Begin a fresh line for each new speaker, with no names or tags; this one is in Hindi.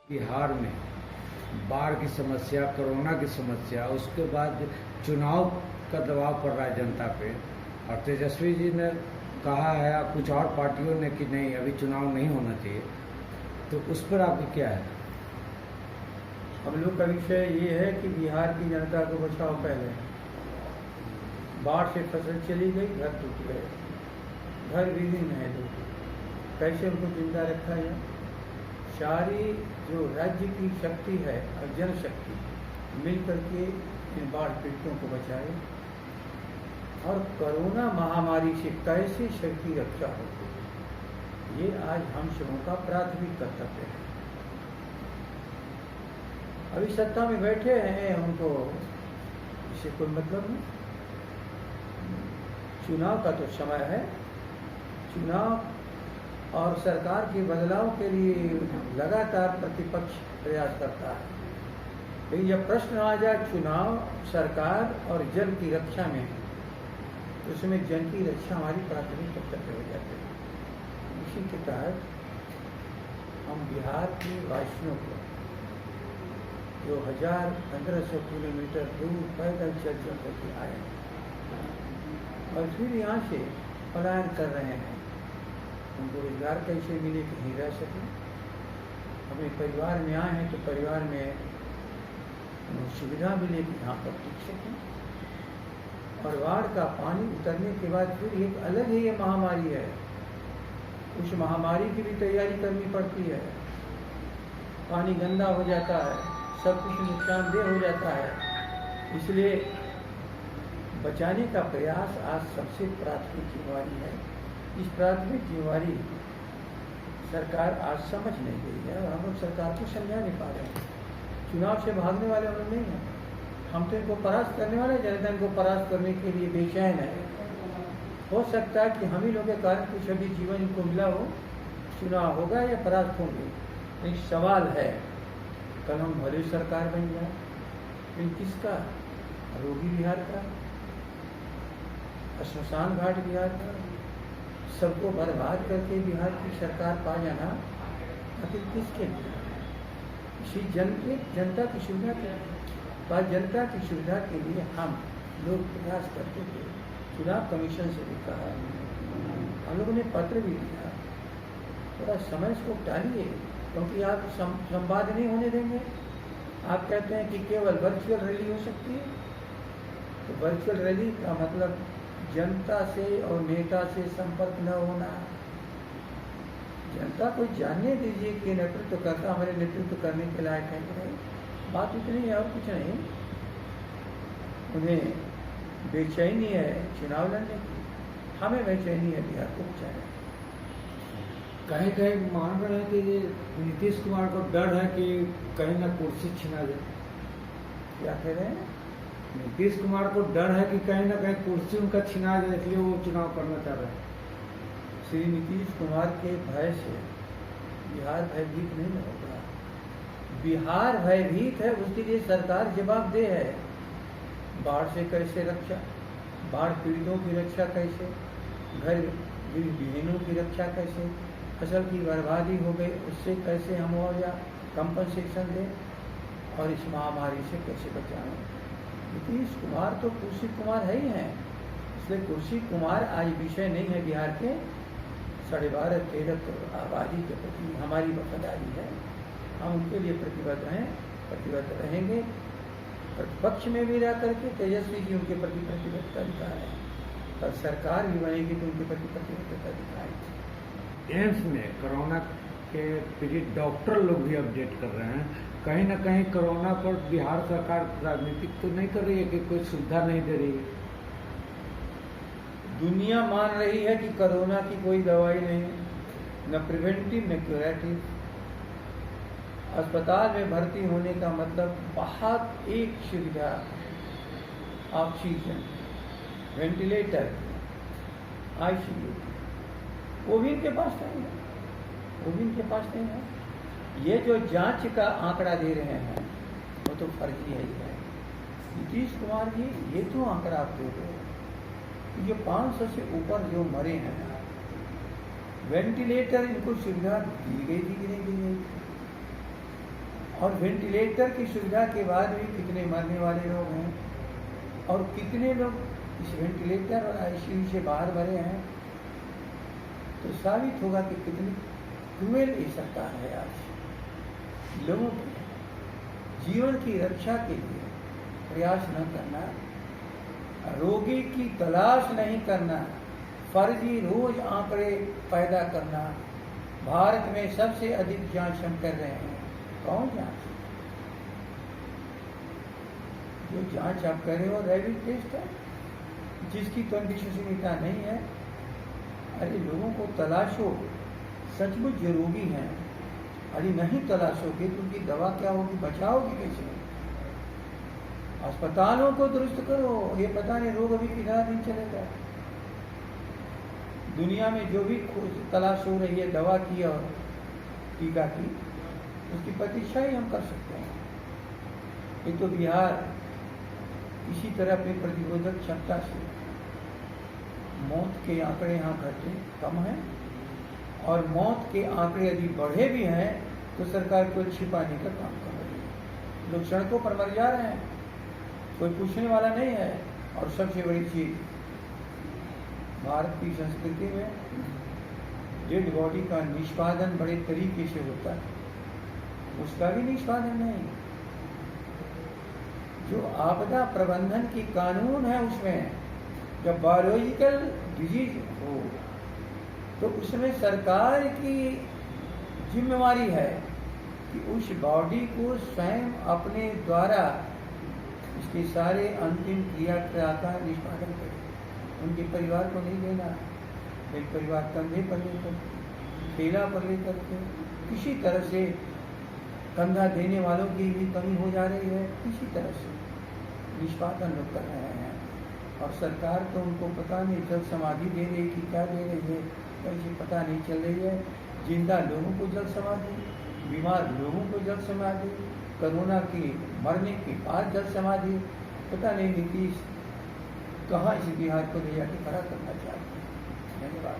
बिहार में बाढ़ की समस्या, कोरोना की समस्या, उसके बाद चुनाव का दबाव पड़ रहा है जनता पे, और तेजस्वी जी ने कहा है कुछ और पार्टियों ने कि नहीं अभी चुनाव नहीं होना चाहिए, तो उस पर आपकी क्या है?
हम लोग का विषय ये है कि बिहार की जनता को बचाओ। पहले बाढ़ से फसल चली गई, घर टूट गए, घर विलीन है लोग, कैसे उनको जिंदा रखा जाए? सारी जो राज्य की शक्ति है और जनशक्ति मिल करके इन बाढ़ पीड़ितों को बचाए और कोरोना महामारी से कैसे शरीर की रक्षा हो, ये आज हम सबों का प्राथमिक कर्तव्य है। अभी सत्ता में बैठे हैं, उनको इससे कोई मतलब नहीं। चुनाव का तो समय है, चुनाव और सरकार के बदलाव के लिए लगातार प्रतिपक्ष प्रयास करता है। लेकिन जब प्रश्न आ जाए चुनाव, सरकार और जन की रक्षा में, तो उसमें जन की रक्षा हमारी प्राथमिक कर्तव्य हो जाती है। इसी के तहत हम बिहार के वासियों को जो 1000-1500 किलोमीटर दूर पैदल चल करके आए और फिर यहाँ से पलायन कर रहे हैं, उनको रोजगार कैसे मिले, कहीं रह सकें, अपने परिवार में आए हैं तो परिवार में सुविधा मिले कि यहाँ पर टिक सकें। और बाढ़ का पानी उतरने के बाद फिर एक अलग ही ये महामारी है, उस महामारी की भी तैयारी करनी पड़ती है। पानी गंदा हो जाता है, सब कुछ नुकसानदेह हो जाता है, इसलिए बचाने का प्रयास आज सबसे प्राथमिक जिम्मेवारी है। इस प्राथमिक जिम्मेवारी सरकार आज समझ नहीं गई है और हम लोग सरकार को समझा नहीं पा रहे हैं। चुनाव से भागने वाले हम लोग नहीं हैं, हम तो इनको परास्त करने वाले, जनता इनको परास्त करने के लिए बेचैन है। हो सकता है कि हम ही लोगों के कारण कुछ अभी जीवन इनको मिला हो, चुनाव होगा या परास्त होंगे। एक सवाल है, कल हम भले सरकार बन जाए, लेकिन किसका? रोगी बिहार का, श्मशान घाट बिहार का, सबको बर्बाद करके बिहार की सरकार पा जाना आखिर किसके लिए? इसी जनता की सुविधा के लिए, जनता की सुविधा के लिए हम लोग प्रयास करते थे। चुनाव कमीशन से भी कहा, हम लोगों ने पत्र भी दिया, थोड़ा समय इसको टालिए, क्योंकि आप संवाद नहीं होने देंगे। आप कहते हैं कि केवल वर्चुअल रैली हो सकती है, तो वर्चुअल रैली का मतलब जनता से और नेता से संपर्क न होना। जनता को जानने दीजिए कि नेतृत्व करता हमारे नेतृत्व करने के लायक है कि नहीं। बात इतनी है और कुछ नहीं। उन्हें बेचैनी है चुनाव लड़ने की, हमें बेचैनी है बिहार को बचाने।
कहीं कहीं मान रहे हैं कि ये नीतीश कुमार को डर है कि कहीं ना कुर्सी छिना जाए।
क्या कह रहे हैं?
नीतीश कुमार को डर है कि कहीं ना कहीं कुर्सी उनका छिना जाए, इसलिए वो चुनाव करना चाह रहे हैं।
श्री नीतीश कुमार के भय से बिहार भयभीत नहीं होगा। बिहार भयभीत है, उसके लिए सरकार जवाबदेह है। बाढ़ से कैसे रक्षा, बाढ़ पीड़ितों की रक्षा कैसे, घर विहीनों की रक्षा कैसे, फसल की बर्बादी हो गई उससे कैसे हम मुआवजा कंपनसेशन दें, और इस महामारी से कैसे बचाएं। नीतीश कुमार तो कुर्सी कुमार है ही हैं, इसलिए कुर्सी कुमार आज विषय नहीं है। बिहार के 12.5-13 करोड़ आबादी के प्रति हमारी वफादारी है, हम उनके लिए प्रतिबद्ध हैं, प्रतिबद्ध रहेंगे। प्रतिपक्ष में भी रह करके तेजस्वी जी उनके प्रति प्रतिबद्धता दिखाएं, और सरकार भी बनेगी तो उनके प्रति प्रतिबद्धता दिखाएंगे।
एम्स में कोरोना के पीड़ित डॉक्टर लोग भी अपडेट कर रहे हैं, कहीं ना कहीं कोरोना पर बिहार सरकार राजनीतिक तो नहीं कर रही है कि कोई सुविधा नहीं दे रही है।
दुनिया मान रही है कि कोरोना की कोई दवाई नहीं, न प्रिवेंटिव न क्यूरेटिव। अस्पताल में भर्ती होने का मतलब बहुत एक सुविधा, ऑक्सीजन, वेंटिलेटर, आईसीयू, वो भी इनके पास नहीं है, वो भी इनके पास नहीं है। ये जो जांच का आंकड़ा दे रहे हैं वो तो फर्जी है ही है। नीतीश कुमार जी ये तो आंकड़ा आप दे रहे हो, ये 500 से ऊपर जो मरे हैं, वेंटिलेटर इनको सुविधा दी गई थी कि नहीं दी गई? और वेंटिलेटर की सुविधा के बाद भी कितने मरने वाले लोग हैं और कितने लोग इस वेंटिलेटर और आईसीयू से बाहर भरे हैं, तो साबित होगा कि कितनी क्रूएल ये सरकार है। आज लोगों के जीवन की रक्षा के लिए प्रयास न करना, रोगी की तलाश नहीं करना, फर्जी रोज आंकड़े पैदा करना। भारत में सबसे अधिक जांच हम कर रहे हैं। कौन जांच? जो जांच आप कर रहे हो रैपिड टेस्ट है, जिसकी तो विश्वसनीयता नहीं है। अरे लोगों को तलाशो, सचमुच जो रोगी हैं, अरे नहीं तलाशोगे तो उनकी दवा क्या होगी, बचाओगे कैसे? अस्पतालों को दुरुस्त करो, ये पता नहीं रोग अभी कितना दिन चलेगा। दुनिया में जो भी तलाश हो रही है दवा की और टीका की, उसकी प्रतीक्षा ही हम कर सकते हैं। ये तो बिहार इसी तरह अपनी प्रतिरोधक क्षमता से मौत के आंकड़े यहाँ घटे कम हैं, और मौत के आंकड़े यदि बढ़े भी हैं तो सरकार को छिपाने का काम कर रही है। लोग सड़कों पर मर जा रहे हैं, कोई पूछने वाला नहीं है। और सबसे बड़ी चीज, भारत की संस्कृति में डेड बॉडी का निष्पादन बड़े तरीके से होता है, उसका भी निष्पादन नहीं। जो आपदा प्रबंधन की कानून है उसमें जब बायोलॉजिकल डिजीज हो तो उसमें सरकार की जिम्मेवारी है कि उस बॉडी को स्वयं अपने द्वारा इसके सारे अंतिम क्रिया का निष्पादन करे। उनके परिवार को नहीं देना। एक परिवार कंधे पर लेकर, ठेला पर लेकर के किसी तरह से कंधा देने वालों की भी कमी हो जा रही है। किसी तरह से निष्पादन लोग कर रहे हैं, और सरकार तो उनको पता नहीं जल समाधि दे रही कि क्या दे रही है, कैसे पता नहीं चल रही है। जिंदा लोगों को जल समाधि, बीमार लोगों को जल समाधि, कोरोना की मरने के बाद जल समाधि, पता नहीं नीतीश कहाँ इस बिहार को ले जाके खड़ा करना चाहते हैं। धन्यवाद।